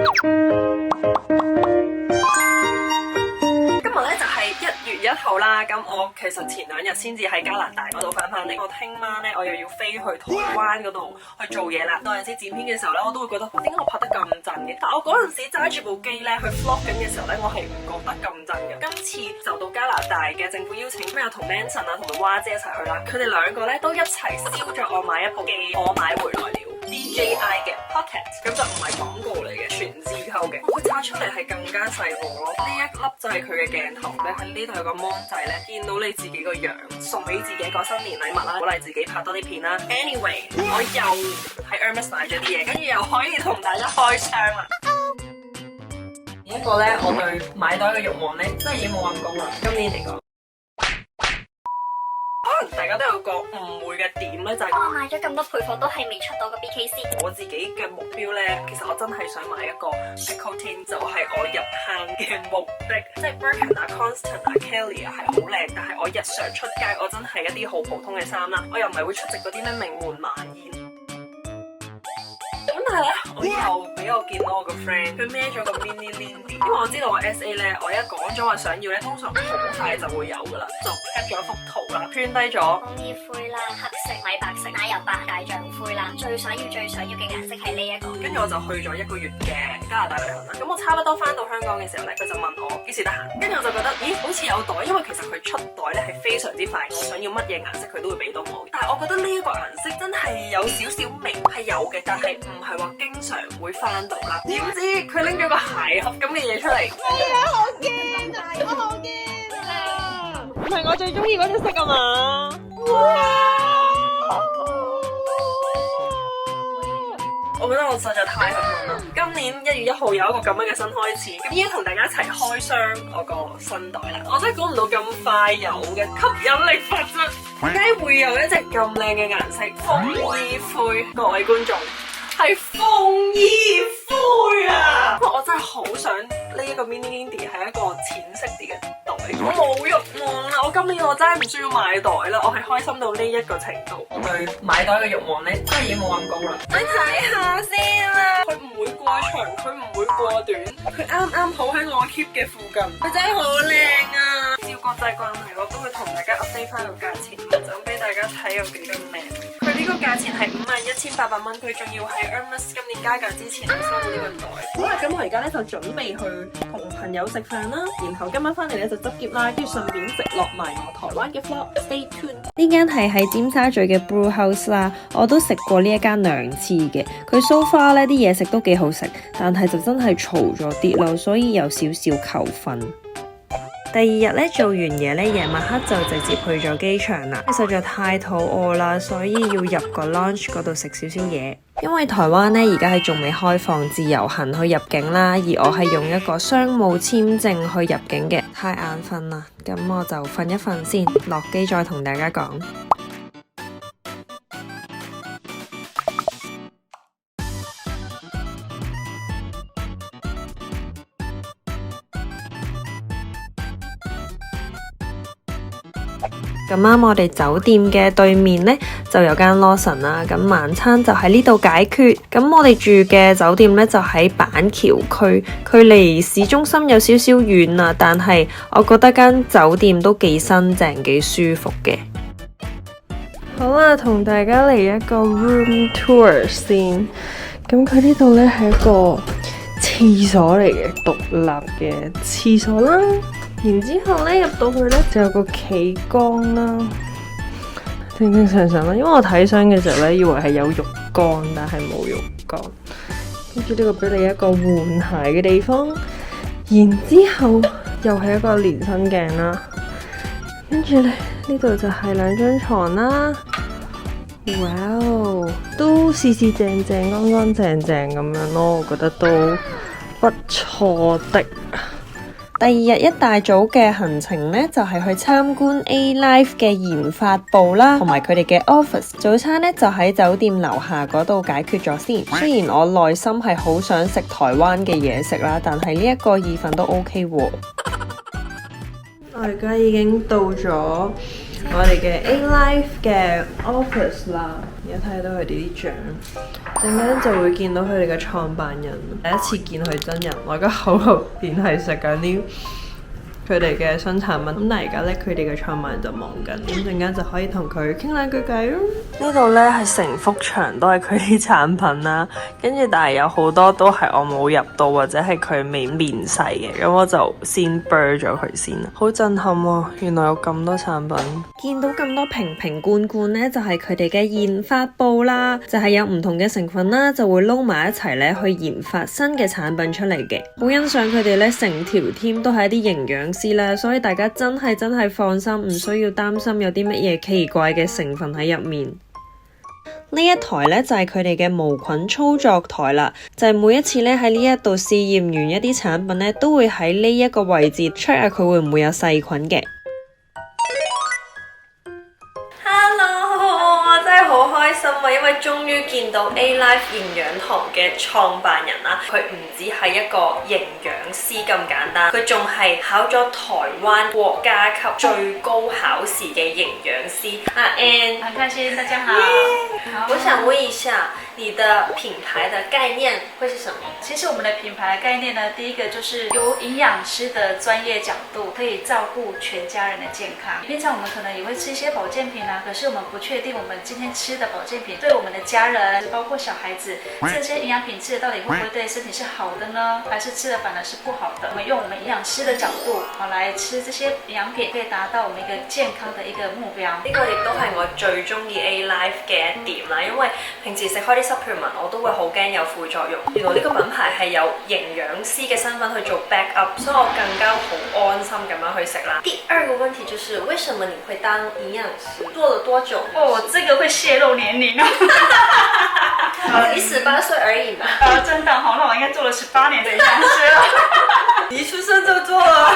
1月1號啦，咁我其實前2日先至喺加拿大嗰度翻嚟，我聽晚咧我又要飛去台灣嗰度去做嘢啦。有陣時剪片嘅時候咧，我都會覺得點解我拍得咁震嘅？但我嗰陣時揸住部機咧去 vlog 緊嘅時候咧，我係唔覺得咁震嘅。今次就到加拿大嘅政府邀請，咁又同 Manson 啊同埋蛙姐一齊去啦。佢哋兩個咧都一齊燒咗我買一部機，我買回來了 DJI 嘅 Pocket， 咁就唔係廣告嚟嘅，全自購嘅。佢拆出嚟係更加細部咯。呢一粒就係佢嘅鏡頭咧，喺呢度有個 mon 仔咧，見到你自己個樣，送俾自己一個新年禮物啦，鼓勵自己拍多啲片啦。Anyway， 我又喺 Hermes 買咗啲嘢，跟住又可以同大家開箱啦。一個咧，我對買袋嘅慾望咧，真係已經冇咁高啦。今年嚟講。可能大家都有個誤會嘅點咧，就係我買咗咁多配貨都係未出到個 BKC。我自己嘅目標咧，其實我真係想買一個 Picotin， 就係我入坑嘅目的。即係 Birkin 啊、Constant 啊、Kelly 啊係好靚，但係我日常出街我真係一啲好普通嘅衫啦，我又唔係會出席嗰啲咩名媛晚宴。咁但係咧，我又俾我見到我個 friend，佢孭咗個 mini Lindy， 因為我知道我 SA 咧，我一講咗話想要咧，通常好快就會有噶啦，就 cap 咗一幅圖啦，圈低咗楓葉灰啦、黑色、米白色、奶油白、大象灰啦，最想要嘅顏色係呢一個。跟住我就去咗1個月嘅加拿大旅行啦。咁我差不多翻到香港嘅時候咧，佢就問我幾時得閒，跟住我就覺得咦好似有袋，因為其實佢出袋咧係非常之快，我想要乜嘢顏色佢都會俾到我。但係我覺得呢一個顏色真係有少少味，係有嘅，但係唔係話經常會翻到啦。點知佢拎咗個鞋盒咁嘅嘢出嚟，係啊，好驚啊！我好驚啊！唔係我最中意嗰隻色啊嘛！我覺得我實在太幸運啦！今年1月1號有一個咁樣嘅新開始，咁依家同大家一齊開箱我個新袋啦！我真係估唔到咁快有嘅吸引力法則，點解會有一隻咁靚嘅顏色楓葉灰？各位觀眾，係楓葉灰啊！我真係好想呢一個 mini Lindy 係一個淺色啲嘅袋，我冇慾望啦！我今年我真係唔需要買袋啦，我係開心到呢一個程度。我對買袋嘅慾望咧，真係已經冇咁高啦。你睇下先啦，佢唔會過長，佢唔會過短，佢啱啱好喺我 keep 嘅附近，佢真係好靚啊！照國際關係，我都會同大家 update 翻個價錢，就俾大家睇有幾咁靚。佢呢個價錢係51,800蚊，佢仲要喺 Hermes 今年加價之前收到呢個袋。好啦，咁我而家咧就準備去同朋友食飯啦，然後今晚翻嚟咧就執喼啦，跟住順便食落埋我台灣嘅 vlog。Stay tuned。呢間係喺尖沙咀嘅 Brew House 啦，我都食過呢一間2次嘅。佢 so far 咧啲嘢食都幾好食，但係就真係嘈咗啲咯，所以有少少扣分。第2日咧做完嘢咧，夜晚黑就直接去咗機場啦。實在太肚餓啦，所以要入個 lounge 嗰度食少少嘢。因為台灣咧而家係仲未開放自由行去入境啦，而我係用一個商務簽證去入境嘅，太眼瞓啦，咁我就瞓一瞓先，落機再同大家講。咁啱我哋酒店嘅對面呢，就有間 Lawson 啦，咁晚餐就喺呢度解決。咁我哋住嘅酒店呢，就喺板橋區，距離市中心有少少遠啊，但係我覺得間酒店都幾新淨，幾舒服嘅。好啦，同大家嚟一個 room tour 先。咁佢呢度呢，係一個廁所嚟嘅，獨立嘅廁所啦。然之後咧入到去咧就有個企缸啦，正正常常啦。因為我睇相嘅時候咧，以為係有浴缸，但係冇浴缸。跟住呢個俾你一個換鞋嘅地方，然之後又係一個連身鏡啦。跟住咧呢度就係2張床啦。哇哦，都四四正正、乾乾淨淨咁樣咯，我覺得都不錯的。第2日一大早嘅行程呢，就係去參觀 A-Life 嘅研發部啦，同埋佢哋嘅 office。早餐呢，就喺酒店樓下嗰度解決咗先。雖然我內心係好想食台灣嘅嘢食啦，但係呢一個意粉都 OK 喎。我而家已經到咗我哋嘅 A-Life 嘅 office 啦，而家睇到佢哋啲相，陣間就會見到佢哋嘅創辦人。第一次見佢真人，我而家口入邊係食緊啲佢哋嘅新產品。咁但係而家咧，佢哋嘅創辦人就忙緊，咁陣間就可以同佢傾兩句偈咯。呢度咧係成幅牆都係佢啲產品啦，跟住但係有好多都係我冇入到或者係佢未面世嘅，咁我就先 burn 咗佢先啦。好震撼喎！原來有咁多產品，見到咁多瓶瓶罐罐咧，就係佢哋嘅研發部啦，就係有唔同嘅成分啦，就會撈埋一齊咧去研發新嘅產品出嚟嘅。好欣賞佢哋咧，成條 team 都係一啲營養師啦，所以大家真係放心，唔需要擔心有啲乜嘢奇怪嘅成分喺入面。呢一台呢，就係佢哋嘅無菌操作台啦，就係每一次呢，喺呢一度試驗完一啲產品呢，都會喺呢一個位置 check 下佢會唔會有細菌嘅。Hello， 我真係好開心啊，因為終於見到 A-Life 營養堂嘅創辦人啦。佢唔止係一個營養師咁簡單，佢仲係考咗台灣國家級最高考試嘅營養師。阿 Ann， 很開心，大家好。我想問一下，你的品牌的概念會是什麼？其實我們的品牌的概念呢，第一個就是由營養師的專業角度，可以照顧全家人的健康。平常我們可能也會吃一些保健品啊，可是我們不確定我們今天吃的保健品對我們的家人，包括小孩子，這些營養品吃的到底會不會對身體是好的呢？還是吃的反而是不好的？我們用我們營養師的角度來吃這些營養品，可以達到我們一個健康的一個目標。呢個亦都係我最中意 A-Life 嘅一點啦，因為平時食開啲 supplement 我都會好驚有副作用。原來呢個品牌係有營養師嘅身份去做 backup，所以我更加好安心咁樣去食啦。第二個問題就是為什麼你會當營養師？做了多久？哦，這個會泄露年齡啊！你18歲而已嘛。真的好，那我應該做了18年的營養師了。你一出生就做了。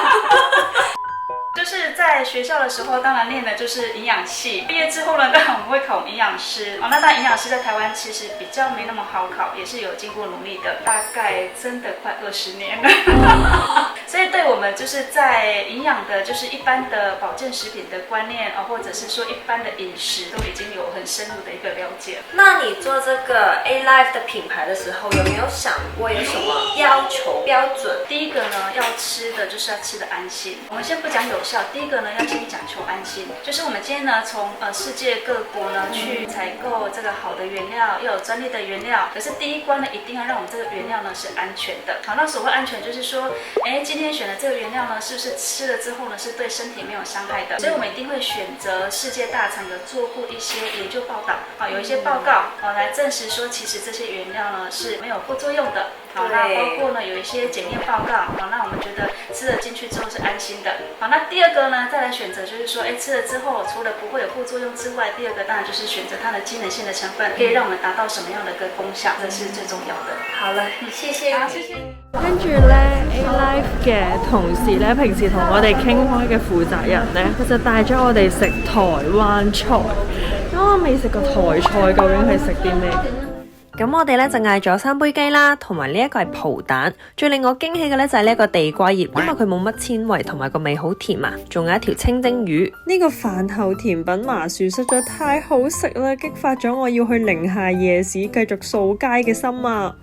就是在學校的時候，當然練的就是營養系。畢業之後呢，當然我們會考營養師。那當然營養師在台灣其實比較沒那麼好考，也是有經過努力的，大概真的快20年了。所以對我們就是在營養的，就是一般的保健食品的觀念或者是說一般的飲食，都已經有很深入的一個了解。那你做這個 A-Life 的品牌的時候，有沒有想過有什麼要求標準？第一個呢，要吃的就是要吃的安心。我們先不講有效，第一個呢，要先講求安心，就是我們今天呢，從世界各國呢去採購這個好的原料，又有專利的原料。可是第一關呢，一定要讓我們這個原料呢是安全的。好，那所謂安全就是說，今天選的這個原料呢，是不是吃了之後呢，是對身體沒有傷害的？所以我們一定會選擇世界大廠有做過一些研究報道，有一些報告來證實說，其實這些原料呢是沒有副作用的。好，那包括呢有一些檢驗報告，好，那我們覺得吃了進去之後是安心的。好，那第二個呢，再來選擇就是說，吃了之後除了不會有副作用之外，第二個當然就是選擇它的機能性的成分，可以讓我們達到什麼樣的一個功效，這是最重要的。好了，謝謝。好，謝謝。跟住呢 A-Life 嘅同事呢，平時同我哋傾開嘅負責人呢，佢就帶咗我哋食台灣菜。咁我未食過台菜，究竟係食啲咩？咁我哋咧就嗌咗3杯雞啦，同埋呢一個係葡蛋。最令我驚喜嘅咧就係呢一個地瓜葉，因為佢冇乜纖維，同埋個味好甜啊。仲有一條清蒸魚。呢個飯後甜品麻薯實在太好食啦，激發咗我要去寧夏夜市繼續掃街嘅心啊！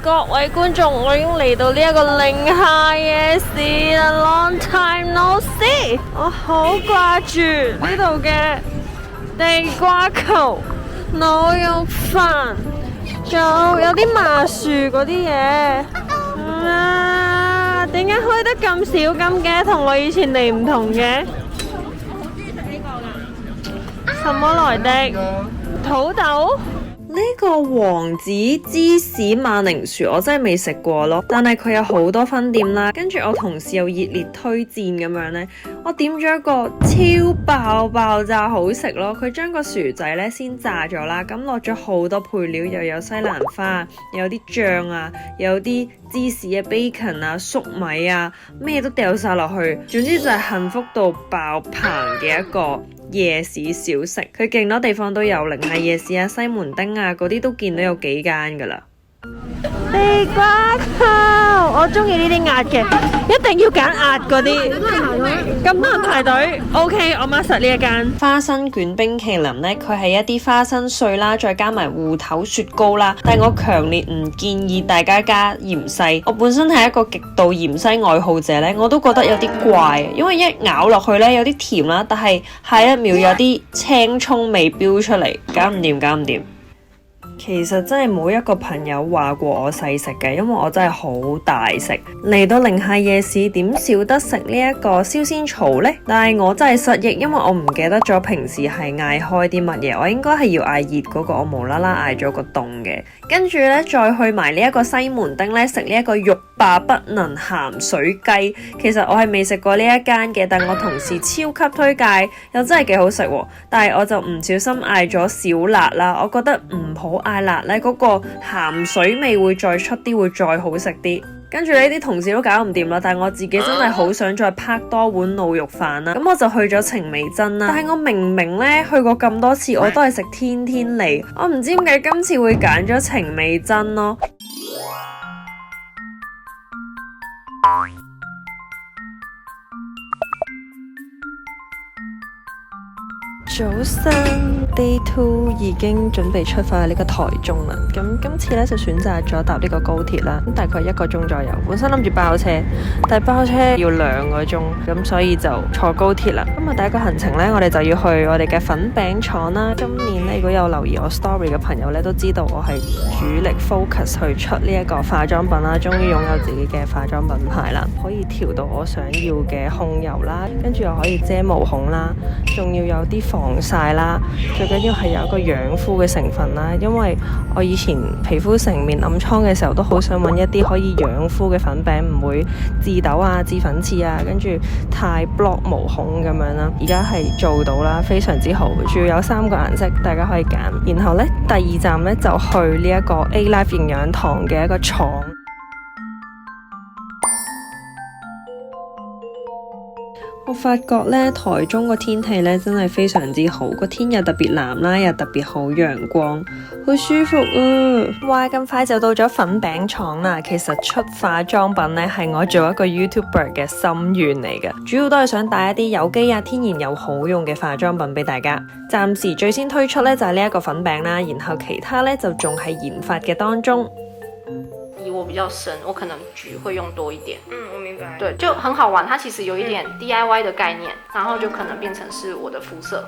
各位觀眾，我已經嚟到呢一個寧夏夜市啦 ，Long time no see， 我好掛住呢度嘅地瓜球、滷肉飯。仲有啲麻薯嗰啲嘢，點解開得咁少咁嘅？同我以前嚟唔同嘅。好中意食呢個㗎。什麼來的？土豆？呢個王子芝士馬鈴薯我真係未食過咯，但係佢有好多分店啦，跟住我同事又熱烈推薦咁樣呢，我點咗一個超爆炸好食咯，佢將個薯仔呢先炸咗啦，咁落咗好多配料，又有西蘭花，又有啲醬啊，又有啲芝士啊、bacon 啊、粟米啊，咩都掉晒落去，總之就係幸福到爆棚嘅一個夜市小食。佢勁多地方都有，寧夏夜市啊、西門町啊嗰啲都見到有幾間噶啦。地瓜球，我中意呢啲壓嘅，一定要揀壓嗰啲。咁多人排隊，OK，我 mark 實呢一間。花生卷冰淇淋呢，佢係一啲花生碎啦，再加埋芋頭雪糕啦。但我強烈唔建議大家加芫茜。我本身係一個極度芫茜愛好者呢，我都覺得有啲怪，因為一咬落去呢，有啲甜啦，但係下一秒有啲青葱味飆出嚟，搞唔掂，搞唔掂。其實真係冇一個朋友話過我細食嘅，因為我真係好大食。嚟到寧夏夜市點少得食呢一個燒仙草呢？但係我真係失憶，因為我唔記得咗平時係嗌開啲乜嘢，我應該係要嗌熱嗰個，我無啦啦嗌咗個凍嘅。跟住呢，再去埋呢一個西門町呢，食呢一個欲罷不能鹹水雞。其實我係未食過呢一間嘅，但我同事超級推介，又真係幾好食喎。但係我就唔小心嗌咗少辣啦，我覺得唔好嗌辣呢，嗰個鹹水味會再出啲，會再好食啲。跟住呢啲同事都搞唔掂啦，但係我自己真係好想再拍多碗鹵肉飯啦。咁我就去咗程美珍啦。但係我明明呢去過咁多次，我都係食天天利，我唔知點解今次會揀咗程美珍咯。早晨 Day 2已經準備出發呢個台中啦。咁今次咧就選擇咗搭呢個高鐵啦。咁大概1個鐘左右。本身諗住包車，但係包車要2個鐘，咁所以就坐高鐵啦。咁啊，第一個行程咧，我哋就要去我哋嘅粉餅廠啦。今年咧，如果有留意我 story 嘅朋友咧，都知道我係主力 focus 去出呢一個化妝品啦。終於擁有自己嘅化妝品牌啦，可以調到我想要嘅控油啦，跟住又可以遮毛孔啦，仲要有啲防曬啦，最緊要係有一個養膚嘅成分啦，因為我以前皮膚成面暗瘡嘅時候，都好想揾一啲可以養膚嘅粉餅，唔會致痘啊、致粉刺啊，跟住太 block 毛孔咁樣啦。而家係做到啦，非常之好，仲要有3個顏色，大家可以揀。然後呢，第2站呢，就去呢一個 A-Life 營養堂嘅一個廠。我發覺咧，台中個天氣咧真係非常之好，個天又特別藍啦，又特別好陽光，好舒服啊！哇，咁快就到咗粉餅廠啦！其實出化妝品咧係我做一個 YouTuber 嘅心願嚟嘅，主要都係想帶一啲有機啊、天然又好用嘅化妝品俾大家。暫時最先推出咧就係呢一個粉餅啦，然後其他咧就仲係研發嘅當中。以我比較深，我可能橘會用多一點。我明白。對，就很好玩，它其實有一點 DIY 的概念，然後就可能變成是我的膚色。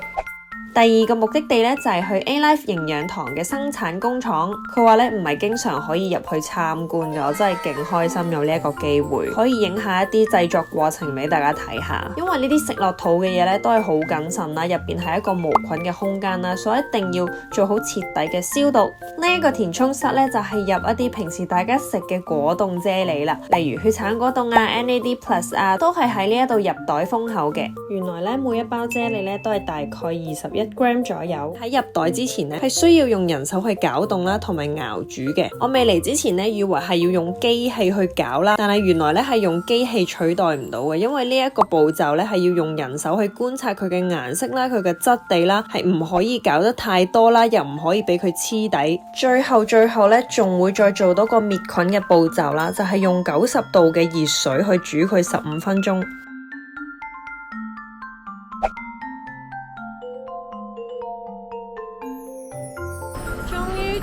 第2個目的地咧就係去 A-Life 營養堂嘅生產工廠。佢話咧唔係經常可以入去參觀嘅，我真係勁開心有呢一個機會，可以影下一啲製作過程俾大家睇下。因為呢啲食落肚嘅嘢咧都係好謹慎啦，入邊係一個無菌嘅空間啦，所以一定要做好徹底嘅消毒。呢一個填充室咧就係入一啲平時大家食嘅果凍啫喱啦，例如血橙果凍啊、NAD Plus 啊，都係喺呢一度入袋封口嘅。原來咧每一包啫喱咧都係大概21 gram 左右，喺入袋之前咧係需要用人手去攪動啦，同埋熬煮嘅。我未嚟之前咧以為係要用機器去攪啦，但係原來咧係用機器取代唔到嘅，因為呢一個步驟咧係要用人手去觀察佢嘅顏色啦、佢嘅質地啦，係唔可以攪得太多啦，又唔可以俾佢黐底。最後咧仲會再做到個滅菌嘅步驟啦，就係用90度嘅熱水去煮佢15分鐘。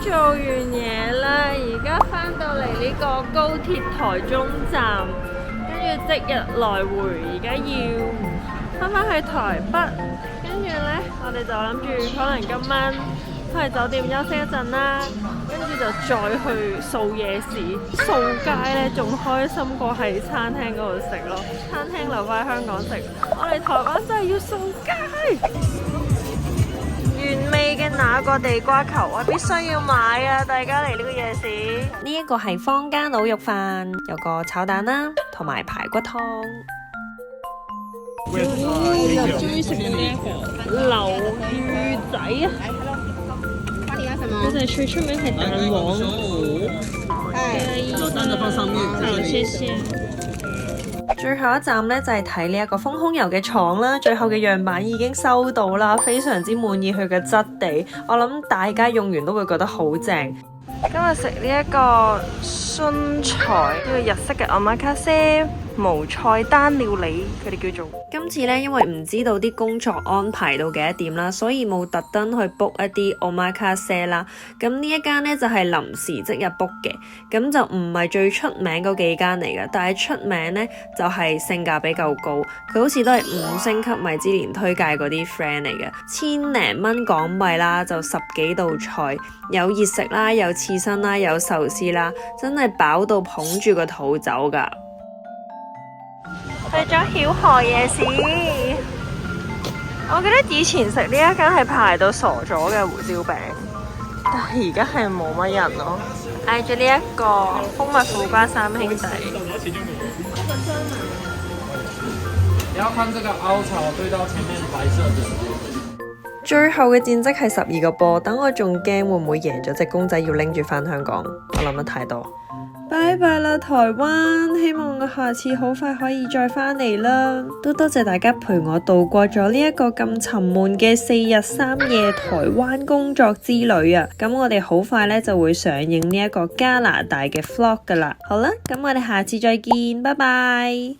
做完嘢啦，而家返到嚟呢個高鐵台中站，跟住即日來回，而家要返去台北，跟住呢，我哋就諗住可能今晚返去酒店休息一陣啦，跟住就再去掃夜市，掃街呢仲開心過喺餐廳嗰度食咯，餐廳留返香港食，我哋台灣真係要掃街。原味嘅那個地瓜球我必須要買啊！大家嚟呢個夜市，呢一個係坊間滷肉飯，有個炒蛋啦，同埋排骨湯。終於食到呢一個魷魚仔啊！我哋最出名係蛋黃糊，蛋就放上面，謝謝。最後一站呢，就係睇呢一個豐胸油嘅廠啦，最後嘅樣板已經收到啦，非常之滿意佢嘅質地，我諗大家用完都會覺得好正。今日食呢一個酸菜，呢個日式嘅 omakase 無菜單料理，佢哋叫做。今次呢，因為唔知道啲工作安排到幾多點啦，所以冇特登去 book 一啲 omakase 啦。咁呢一間呢，就係臨時即日 book 嘅，咁就唔係最出名嗰幾間嚟嘅，但係出名呢，就係性價比夠高，佢好似都係5星級米芝蓮推介嗰啲 friend 嚟嘅，1000零蚊港幣啦，就10幾道菜，有熱食啦，有刺身啦，有壽司啦，真係飽到捧住個肚走㗎。去咗曉河夜市，我記得以前食呢一間係排到傻咗嘅胡椒餅，但係而家係冇乜人咯。嗌住呢一個蜂蜜苦瓜三兄弟。你要看這個凹槽對到前面白色的。最後嘅戰績係12個波，等我仲驚會唔會贏咗隻公仔要拎住返香港，我諗得太多。拜拜啦台灣，希望我下次好快可以再返嚟啦。都多謝大家陪我度過咗呢一個咁沉悶嘅4日3夜台灣工作之旅啊！咁我哋好快呢就會上映呢一個加拿大嘅 vlog 噶啦。好啦，咁我哋下次再見，拜拜。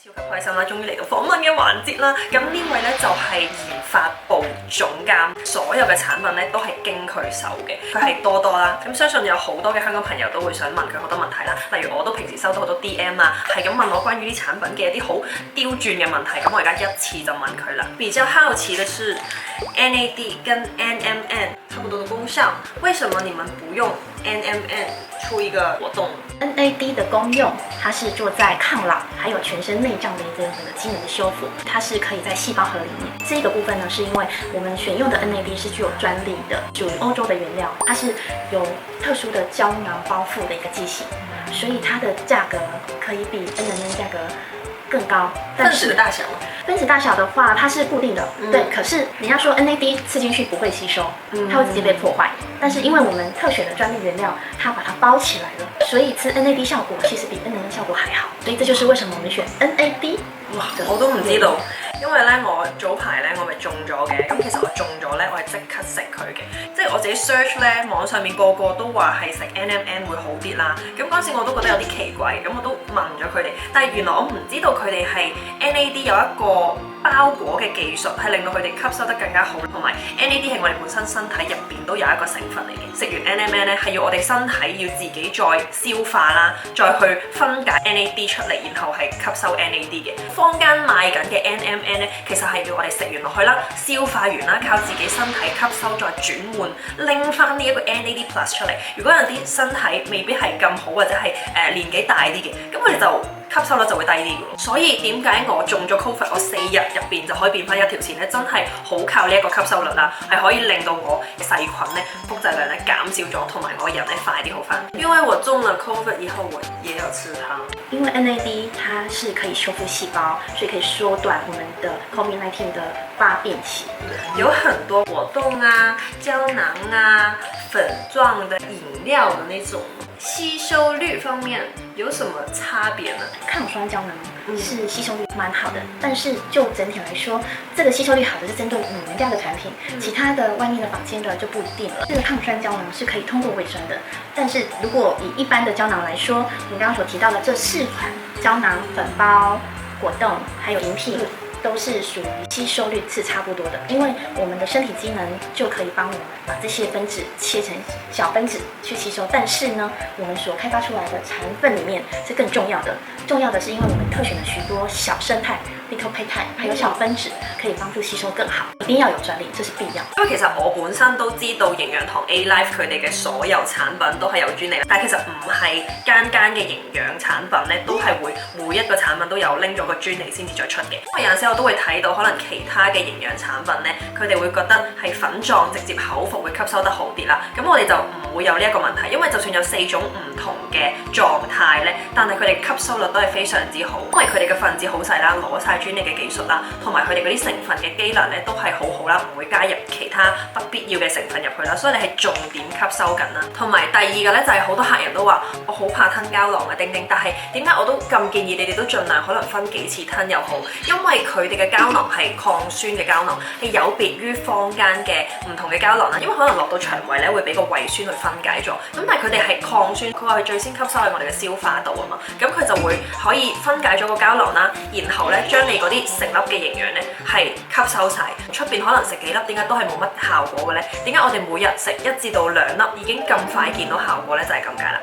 超級開心啦！終於嚟到訪問嘅環節啦。咁呢位呢，就係研發部總監，所有嘅產品呢，都係經佢手嘅。佢係多多啦。咁相信有好多嘅香港朋友都會想問佢好多問題啦。例如我都平時收到好多 DM 啊，係咁問我關於啲產品嘅一啲好刁鑽嘅問題。咁我而家一次就問佢啦。比較好奇的是 NAD 跟 NMN 差不多的功效，為什麼你們不用 NMN 出一個活動？NAD 的功用，它是做在抗老，还有全身内脏的这个机能的修复，它是可以在细胞核里面。这个部分呢，是因为我们选用的 NAD 是具有专利的，属于欧洲的原料，它是有特殊的胶囊包覆的一个剂型，所以它的价格可以比 NMN 价格更高。分子的大小，分子大小的话，它是固定的，对。可是人家说 NAD 刺进去不会吸收，它会直接被破坏。但是因为我们特选的专利原料，它把它包起来了，所以吃 NAD 效果其實比 NMN 效果還好。所以這就是為什麼我們選 NAD。哇！我都唔知道，因為咧我早排咧我咪中咗嘅，咁其實我中咗咧我係即刻食佢嘅，即係我自己 search 咧網上面個個都話係食 NMN 會好啲啦。咁嗰陣時我都覺得有啲奇怪，咁我都問咗佢哋，但係原來我唔知道佢哋係 NAD 有一個包裹嘅技術，係令到佢哋吸收得更加好，同埋 NAD 係我哋本身身體入邊都有一個成分嚟嘅。食完 NMN 咧係要我哋身體要自己再消化啦，再去分解 NAD 出嚟，然後係吸收 NAD 嘅。坊間賣緊嘅 NMN 咧，其實係要我哋食完落去啦，消化完啦，靠自己身體吸收再轉換，拎翻呢一個 NAD Plus 出嚟。如果有啲身體未必係咁好，或者係年紀大啲嘅，咁佢哋就吸收率就會低啲嘅咯。所以點解我中咗 COVID 我4日入邊就可以變翻一條線咧？真係好靠呢一個吸收率啦，係可以令到我細菌咧複製量咧減少咗，同埋我人咧快啲好翻。因為我中了 COVID 以後，我也有吃它。因為 NAD 它是可以修復細胞，所以可以縮短我們的 COVID-19 的發病期。有很多果凍啊、膠囊啊、粉狀的飲料的那種，吸收率方面有什麼差別呢？抗酸膠囊是吸收率蠻好的，但是就整體來說，這個吸收率好的是針對你們家的產品，其他的外面的坊間的就不一定了。這個抗酸膠囊是可以通過胃酸的，但是如果以一般的膠囊來說，我們剛剛所提到的這4款膠囊、粉包、果凍還有飲品，都是屬於吸收率是差不多的，因為我們的身體機能就可以幫我們把這些分子切成小分子去吸收，但是呢，我們所開發出來的成分裡面是更重要的。重要的是因為我們特選了許多小生態 little peptide 還有小分子，可以幫助吸收更好。一定要有專利，這是必要。因為其實我本身都知道營養堂 A-Life 佢哋嘅所有產品都係有專利，但係其實唔係間間嘅營養產品咧都係會每一個產品都有拎咗個專利先至再出嘅。因為有陣時我都會睇到可能其他嘅營養產品咧，佢哋會覺得係粉狀直接口服會吸收得好啲啦。咁我哋就唔會有呢一個問題，因為就算有4種唔同嘅狀態咧，但係佢哋吸收率都都係非常之好，因為佢哋嘅分子好細啦，攞晒專利嘅技術啦，同埋佢哋嗰啲成分嘅機能咧都係好好啦，唔會加入其他不必要嘅成分入去啦，所以你係重點吸收緊啦。同埋第二個咧就係好多客人都話我好怕吞膠囊啊叮叮，但係點解我都咁建議你哋都盡量可能分幾次吞又好，因為佢哋嘅膠囊係抗酸嘅膠囊，係有別於坊間嘅唔同嘅膠囊啦，因為可能落到腸胃咧會俾個胃酸去分解咗，咁但係佢哋係抗酸，佢話佢最先吸收喺我哋嘅消化道啊嘛，咁佢就會可以分解咗個膠囊啦，然後咧將你嗰啲成粒嘅營養咧係吸收晒。出邊可能食幾粒，點解都係冇乜效果嘅咧？點解我哋每日食1至2粒已經咁快見到效果咧？就係咁解啦。